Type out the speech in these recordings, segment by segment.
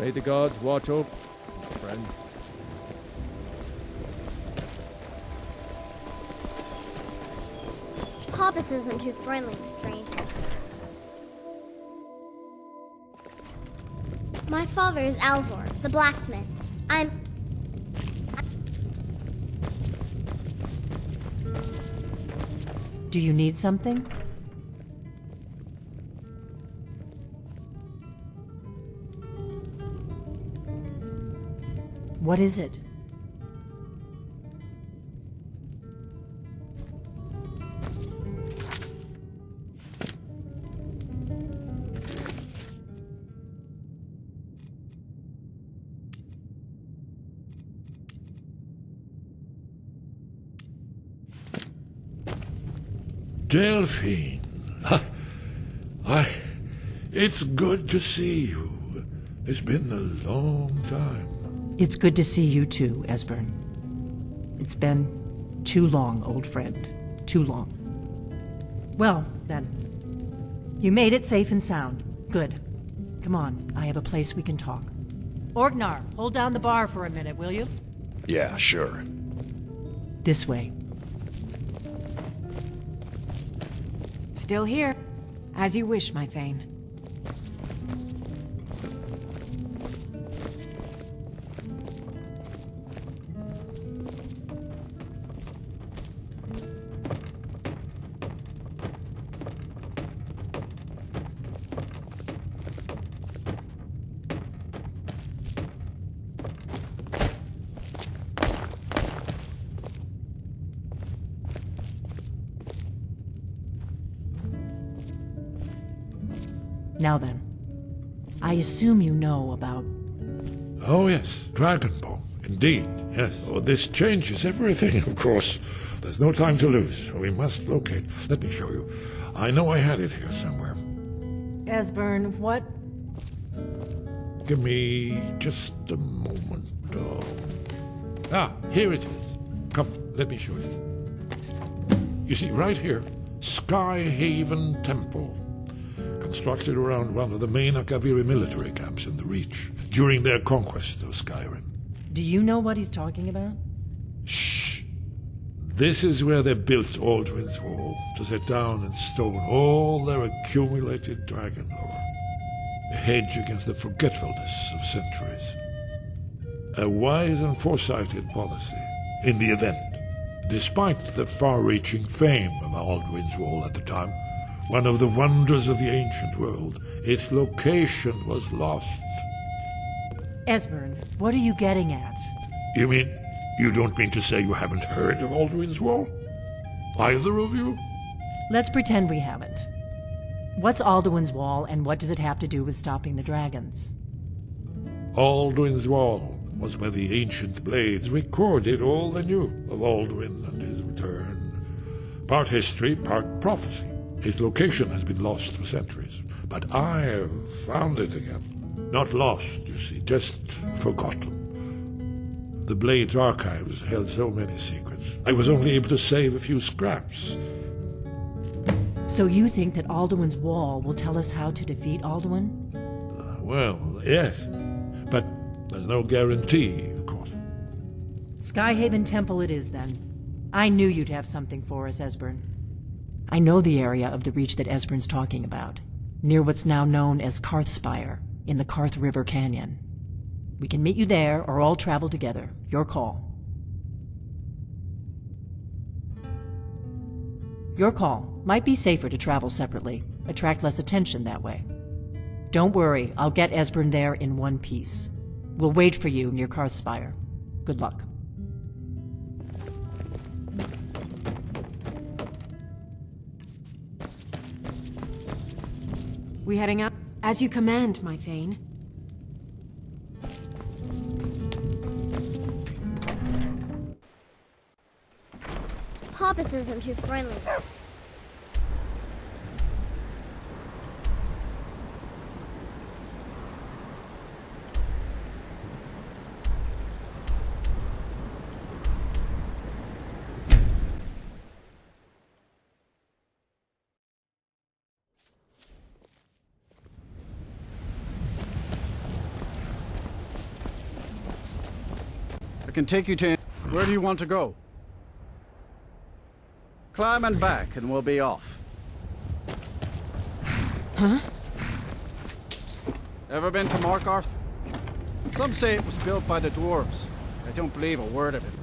May the gods watch over, friend. Poppus isn't too friendly with strangers. My father is Alvor, the blacksmith. Do you need something? What is it? Delphine. It's good to see you. It's been a long time. It's good to see you too, Esbern. It's been too long, old friend. Too long. Well, then. You made it safe and sound. Good. Come on, I have a place we can talk. Orgnar, hold down the bar for a minute, will you? Yeah, sure. This way. Still here. As you wish, my Thane. Now then, I assume you know about... Oh, yes, Dragonbone. Indeed, yes. Oh, this changes everything, of course. There's no time to lose. We must locate. Let me show you. I know I had it here somewhere. Esbern, what? Give me just a moment. Here it is. Come, let me show you. You see, right here, Skyhaven Temple. Constructed around one of the main Akaviri military camps in the Reach during their conquest of Skyrim. Do you know what he's talking about? Shh! This is where they built Alduin's Wall to set down in stone all their accumulated dragon lore. A hedge against the forgetfulness of centuries. A wise and foresighted policy in the event. Despite the far-reaching fame of Alduin's Wall at the time, one of the wonders of the ancient world, its location was lost. Esbern, what are you getting at? You mean, you don't mean to say you haven't heard of Alduin's Wall? Either of you? Let's pretend we haven't. What's Alduin's Wall, and what does it have to do with stopping the dragons? Alduin's Wall was where the ancient blades recorded all they knew of Alduin and his return. Part history, part prophecy. Its location has been lost for centuries, but I've found it again. Not lost, you see, just forgotten. The Blade's archives held so many secrets. I was only able to save a few scraps. So you think that Alduin's Wall will tell us how to defeat Alduin? Well, yes, but there's no guarantee, of course. Skyhaven Temple it is, then. I knew you'd have something for us, Esbern. I know the area of the Reach that Esbern's talking about, near what's now known as Karthspire, in the Karth River Canyon. We can meet you there, or all travel together. Your call. Your call. Might be safer to travel separately. Attract less attention that way. Don't worry, I'll get Esbern there in one piece. We'll wait for you near Karthspire. Good luck. We heading out? As you command, my Thane. Poppus isn't too friendly. I can take you to... Where do you want to go? Climb and back, and we'll be off. Huh? Ever been to Markarth? Some say it was built by the dwarves. I don't believe a word of it.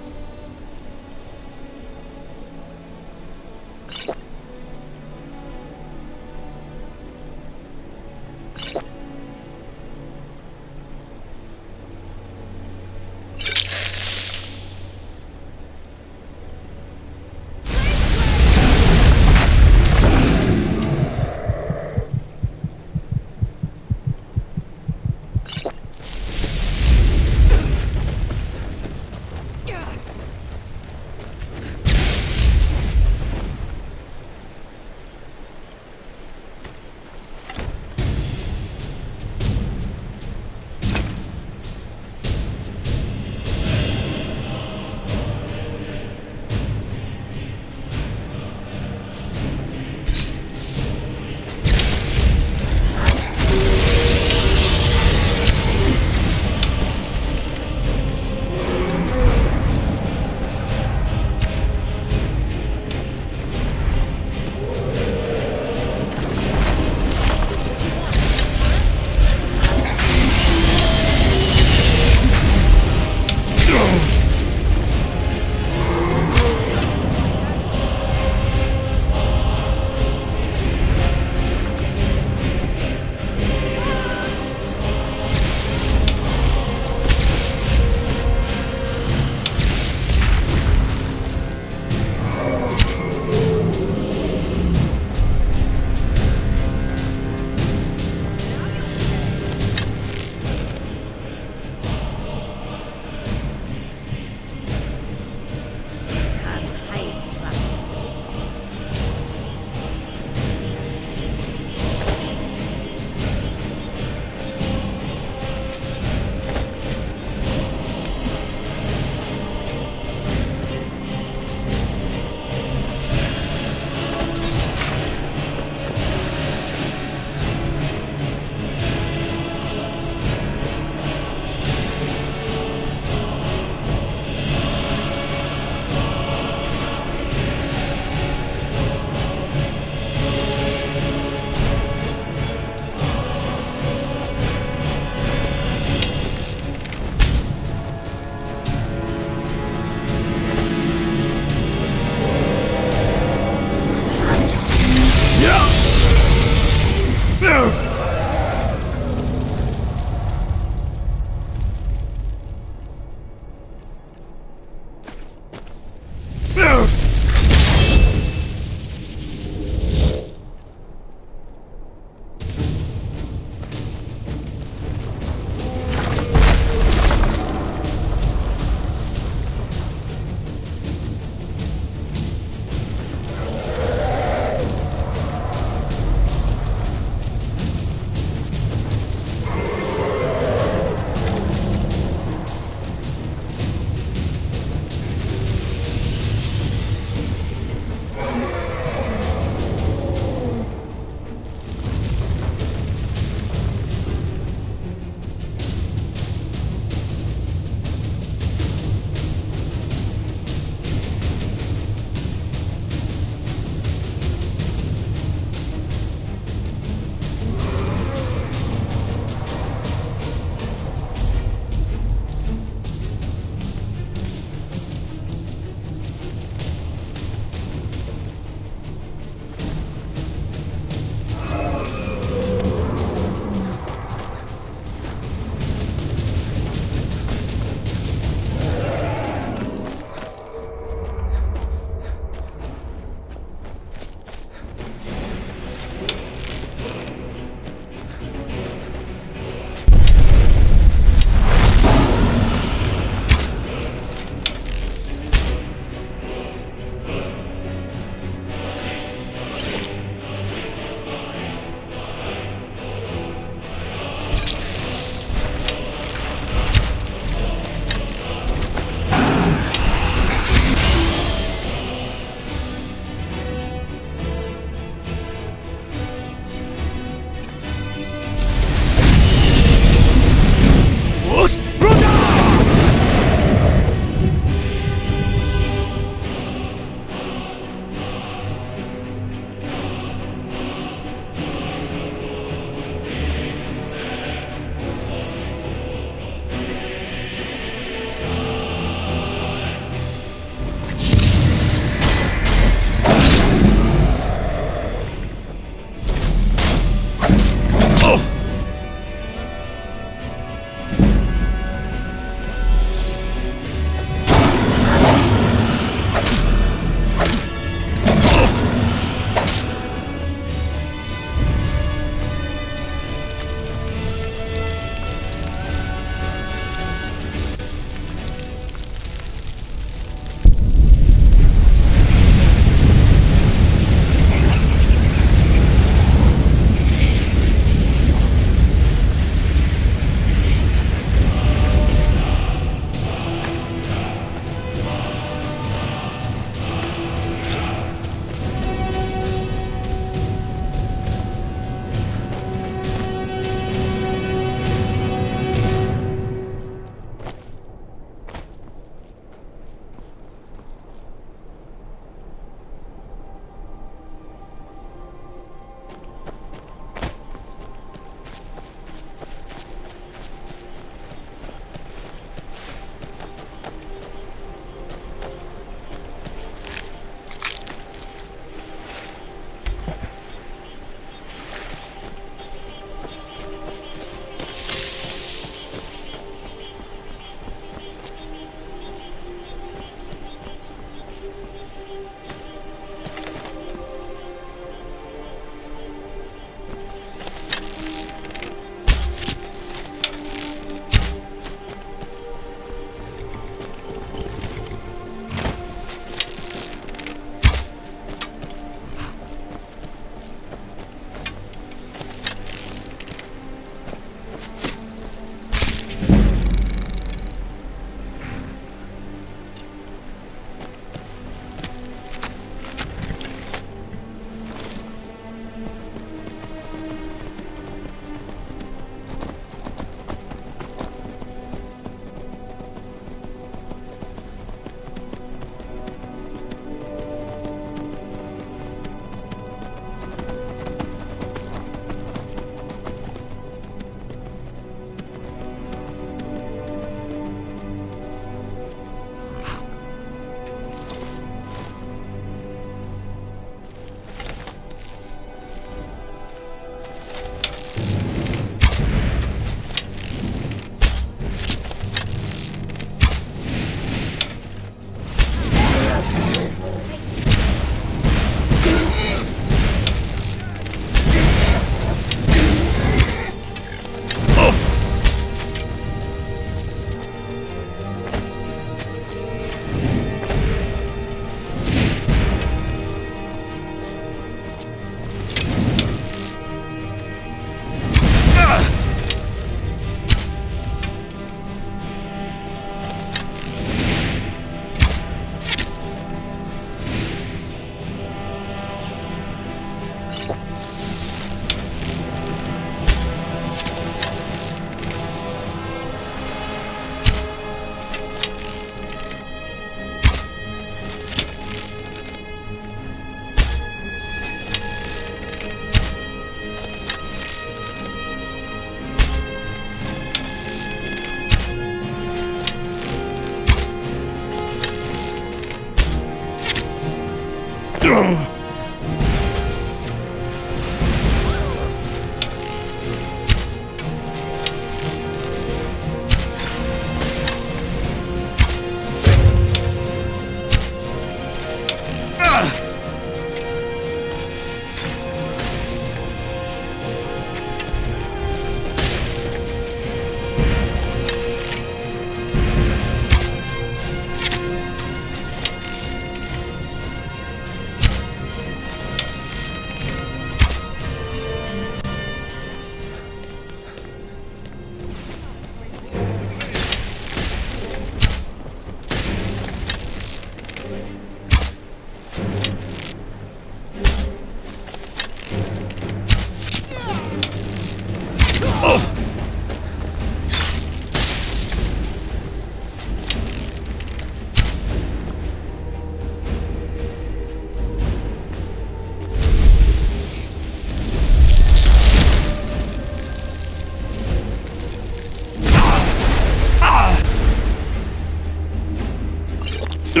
They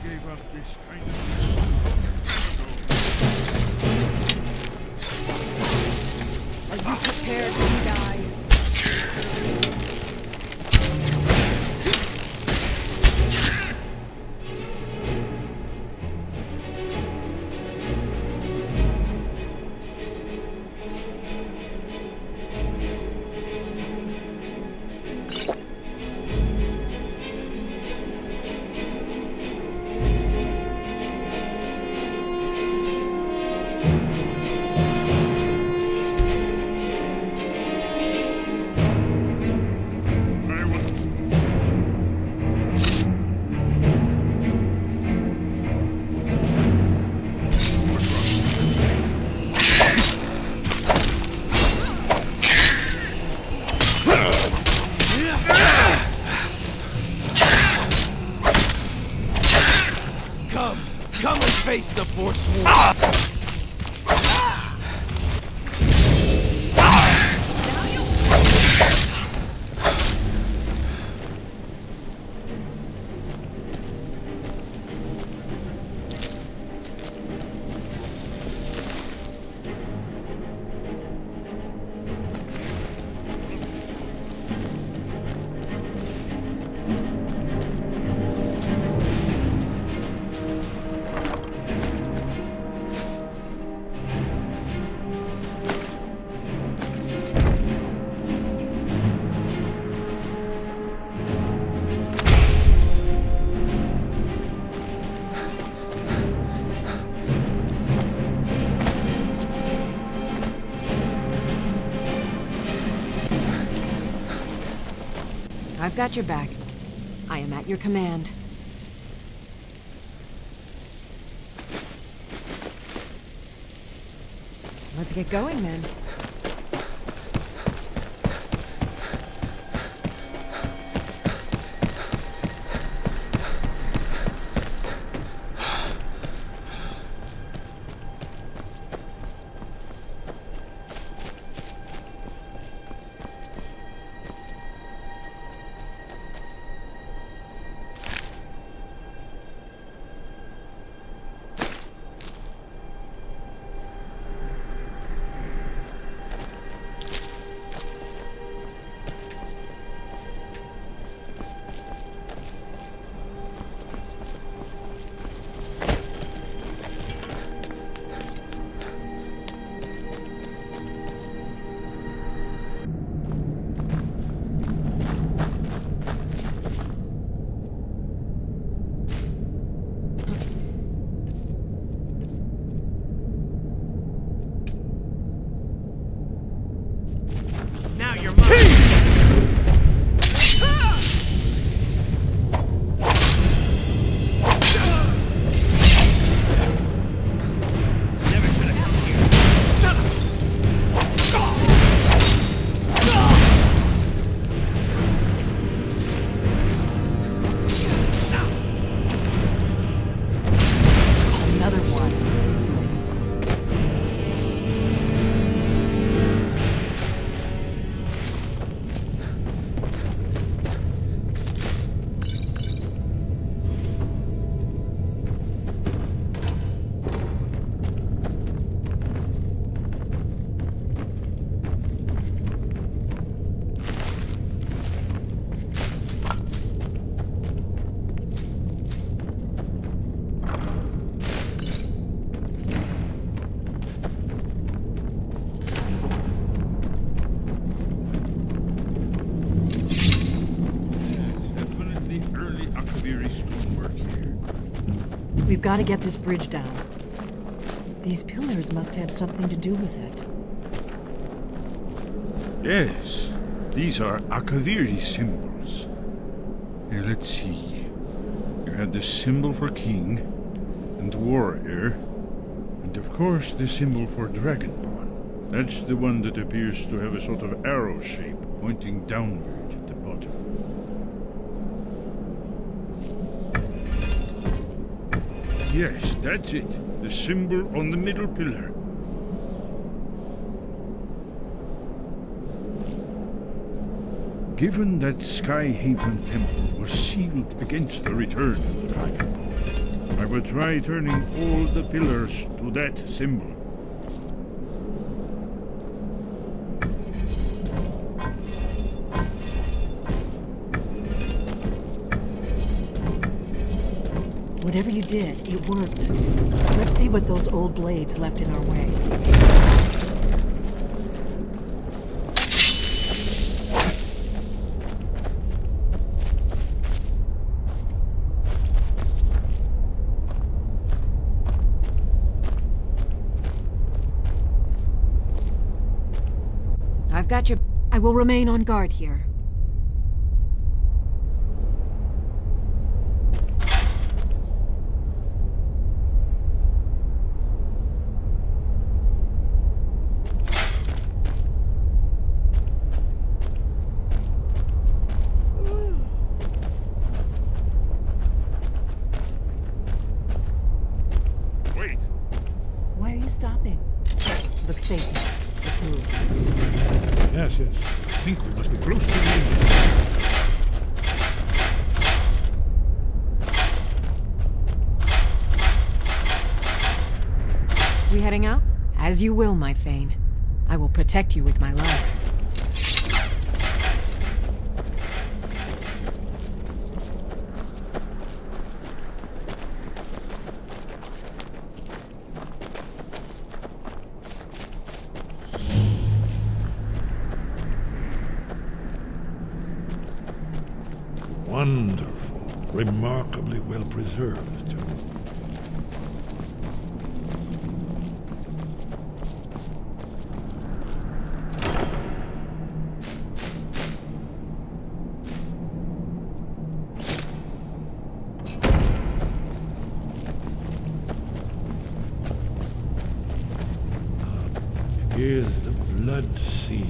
gave up this kind of... Are you prepared to die? I was... Come and face the Forsworn. I've got your back. I am at your command. Let's get going then. Definitely early Akaviri stonework here. We've got to get this bridge down. These pillars must have something to do with it. Yes, these are Akaviri symbols. Here, let's see. You have the symbol for king and warrior, and of course the symbol for dragonborn. That's the one that appears to have a sort of arrow shape pointing downward at the bottom. Yes, that's it. The symbol on the middle pillar. Given that Skyhaven Temple was sealed against the return of the Dragonborn, I will try turning all the pillars to that symbol. Whatever you did, it worked. Let's see what those old blades left in our way. I've got your... I will remain on guard here. Wait! Why are you stopping? Looks safe now. Let's move. Yes, yes. I think we must be close to the engine. We heading out? As you will, my Thane. I will protect you with my life. Wonderful. Remarkably well preserved, too. Here's the blood seal,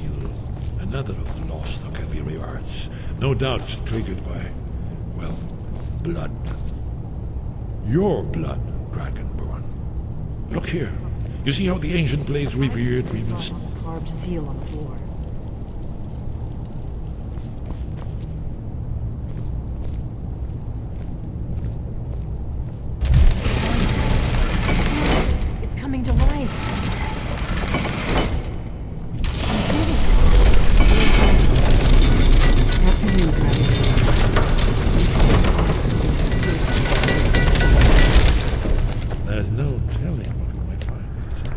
another of the lost Akaviri arts. No doubt triggered by, well, blood. Your blood, Dragonborn. Look here. You see how the ancient blades revered Remus? Carved seal on the floor. It's coming to life. You did it. After you, Dragon. You should have There's no telling what we might find inside.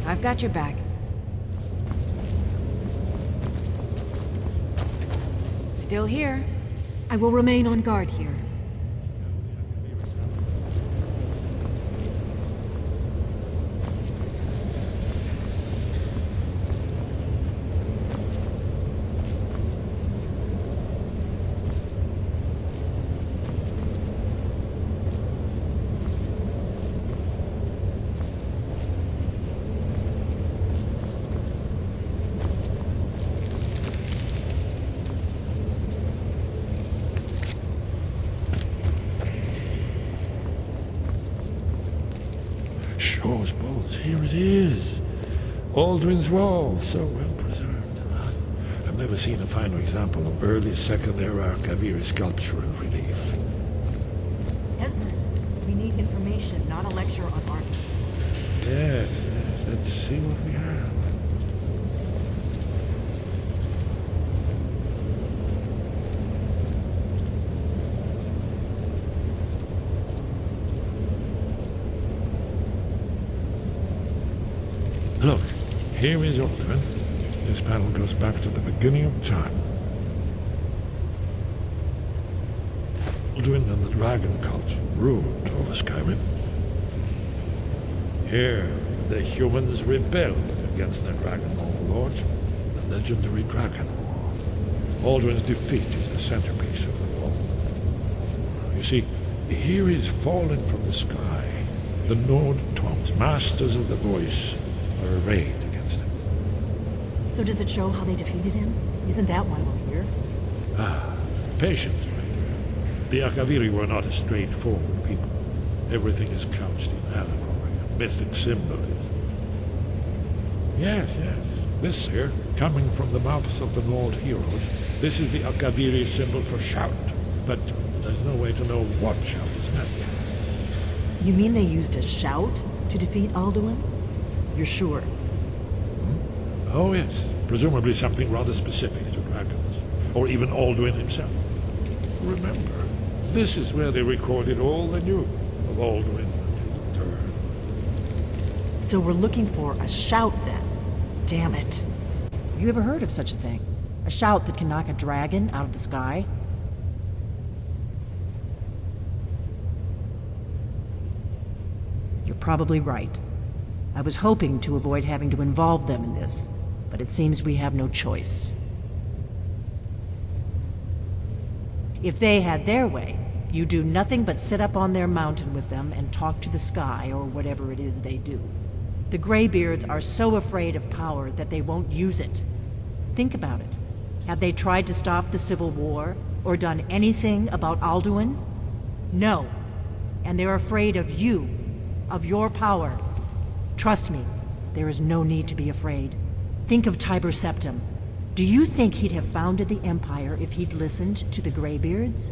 I've got your back. Still here. I will remain on guard here. those bones. Here it is. Alduin's Wall, so well preserved. I've never seen a finer example of early Second Era Kaviri sculpture and relief. Esbern, we need information, not a lecture on art. Yes, yes. Let's see what we have. Look, here is Alduin. This panel goes back to the beginning of time. Alduin and the dragon cult ruled over Skyrim. Here, the humans rebelled against their dragon overlord, the legendary Dragon War. Alduin's defeat is the centerpiece of the wall. You see, here is fallen from the sky. The Nord Tongs, masters of the voice, are arrayed against him. So does it show how they defeated him? Isn't that why we're here? Patience, my dear. The Akaviri were not a straightforward people. Everything is couched in allegory and mythic symbolism. Yes, yes. This here, coming from the mouths of the Nord heroes, this is the Akaviri symbol for shout. But there's no way to know what shout is meant. You mean they used a shout to defeat Alduin? You're sure? Oh, yes. Presumably something rather specific to dragons. Or even Alduin himself. Remember, this is where they recorded all they knew of Alduin and his return. So we're looking for a shout then. Damn it. Have you ever heard of such a thing? A shout that can knock a dragon out of the sky? You're probably right. I was hoping to avoid having to involve them in this, but it seems we have no choice. If they had their way, you do nothing but sit up on their mountain with them and talk to the sky or whatever it is they do. The Greybeards are so afraid of power that they won't use it. Think about it. Have they tried to stop the Civil War or done anything about Alduin? No. And they're afraid of you, of your power. Trust me, there is no need to be afraid. Think of Tiber Septim. Do you think he'd have founded the Empire if he'd listened to the Greybeards?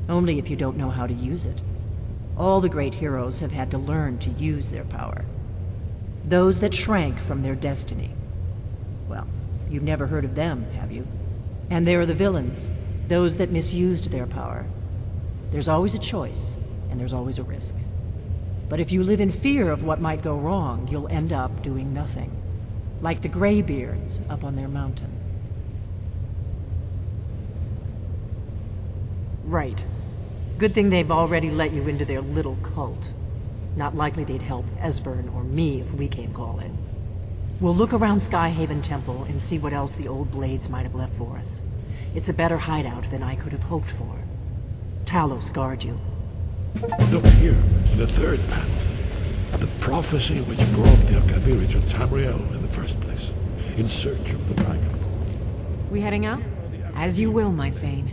Only if you don't know how to use it. All the great heroes have had to learn to use their power. Those that shrank from their destiny. Well, you've never heard of them, have you? And there are the villains, those that misused their power. There's always a choice, and there's always a risk. But if you live in fear of what might go wrong, you'll end up doing nothing. Like the Greybeards up on their mountain. Right. Good thing they've already let you into their little cult. Not likely they'd help Esbern or me if we came calling. We'll look around Skyhaven Temple and see what else the old blades might have left for us. It's a better hideout than I could have hoped for. Talos guard you. Look here, in the third panel. The prophecy which brought the Akaviri to Tamriel in the first place, in search of the Dragon Ball. We heading out? As you will, my Thane.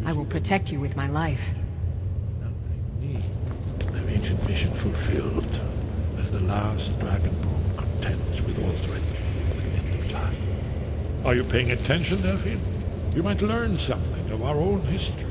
I will protect you with my life. Now they need their ancient mission fulfilled, as the last Dragon Ball contends with Alduin at the end of time. Are you paying attention, Delphine? You might learn something of our own history.